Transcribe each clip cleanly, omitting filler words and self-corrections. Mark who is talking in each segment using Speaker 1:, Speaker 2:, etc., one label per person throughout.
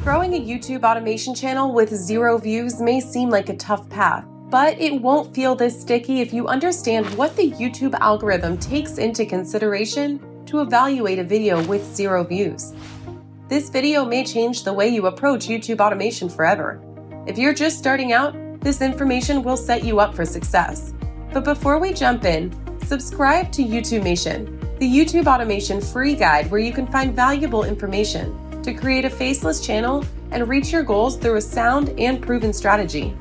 Speaker 1: Growing a YouTube automation channel with 0 views may seem like a tough path, but it won't feel this sticky if you understand what the YouTube algorithm takes into consideration to evaluate a video with 0 views. This video may change the way you approach YouTube automation forever. If you're just starting out, this information will set you up for success. But before we jump in, subscribe to YouTubemation, the YouTube automation free guide where you can find valuable information to create a faceless channel and reach your goals through a sound and proven strategy.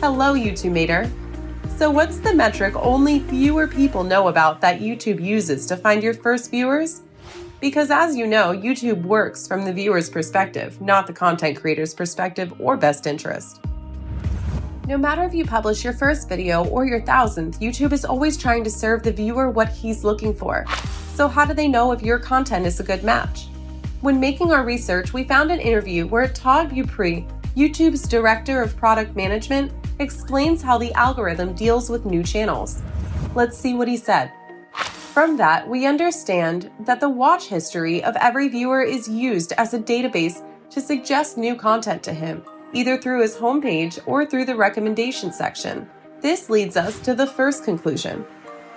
Speaker 1: Hello, YouTubemator. So what's the metric only fewer people know about that YouTube uses to find your first viewers? Because as you know, YouTube works from the viewer's perspective, not the content creator's perspective or best interest. No matter if you publish your first video or your 1000th, YouTube is always trying to serve the viewer what he's looking for. So how do they know if your content is a good match? When making our research, we found an interview where Todd Beaupree, YouTube's Director of Product Management, explains how the algorithm deals with new channels. Let's see what he said. From that, we understand that the watch history of every viewer is used as a database to suggest new content to him, either through his homepage or through the recommendation section. This leads us to the first conclusion.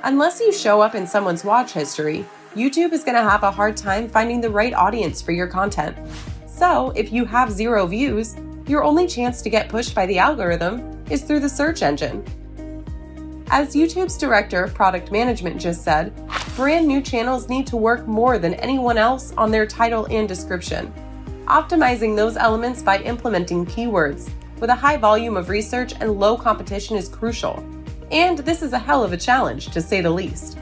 Speaker 1: Unless you show up in someone's watch history, YouTube is going to have a hard time finding the right audience for your content. So, if you have 0 views, your only chance to get pushed by the algorithm is through the search engine. As YouTube's Director of Product Management just said, brand new channels need to work more than anyone else on their title and description. Optimizing those elements by implementing keywords with a high volume of research and low competition is crucial. And this is a hell of a challenge, to say the least.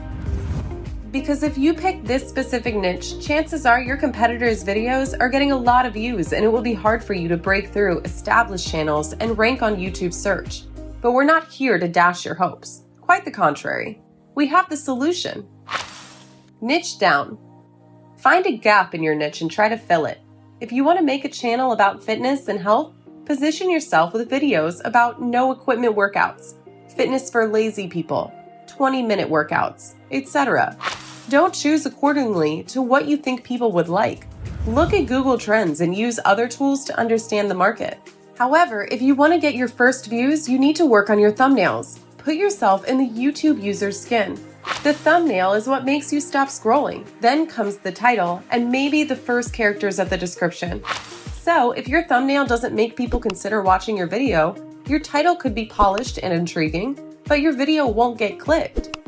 Speaker 1: Because if you pick this specific niche, chances are your competitors' videos are getting a lot of views and it will be hard for you to break through established channels and rank on YouTube search. But we're not here to dash your hopes. Quite the contrary. We have the solution. Niche down. Find a gap in your niche and try to fill it. If you want to make a channel about fitness and health, position yourself with videos about no equipment workouts, fitness for lazy people, 20-minute workouts, etc. Don't choose accordingly to what you think people would like. Look at Google Trends and use other tools to understand the market. However, if you want to get your first views, you need to work on your thumbnails. Put yourself in the YouTube user's skin. The thumbnail is what makes you stop scrolling. Then comes the title and maybe the first characters of the description. So, if your thumbnail doesn't make people consider watching your video, your title could be polished and intriguing, but your video won't get clicked.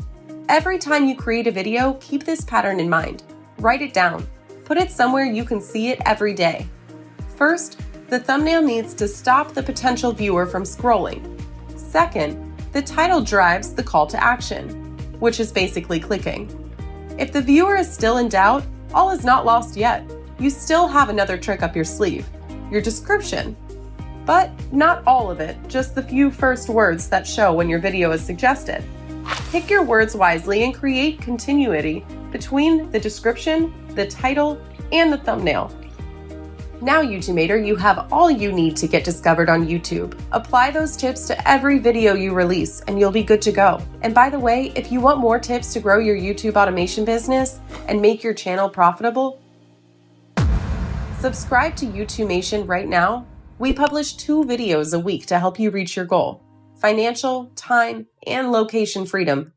Speaker 1: Every time you create a video, keep this pattern in mind. Write it down. Put it somewhere you can see it every day. First, the thumbnail needs to stop the potential viewer from scrolling. Second, the title drives the call to action, which is basically clicking. If the viewer is still in doubt, all is not lost yet. You still have another trick up your sleeve, your description. But not all of it, just the few first words that show when your video is suggested. Pick your words wisely and create continuity between the description, the title, and the thumbnail. Now, YouTubemator, you have all you need to get discovered on YouTube. Apply those tips to every video you release and you'll be good to go. And by the way, if you want more tips to grow your YouTube automation business and make your channel profitable, subscribe to YouTubemation right now. We publish 2 videos a week to help you reach your goal: financial, time, and location freedom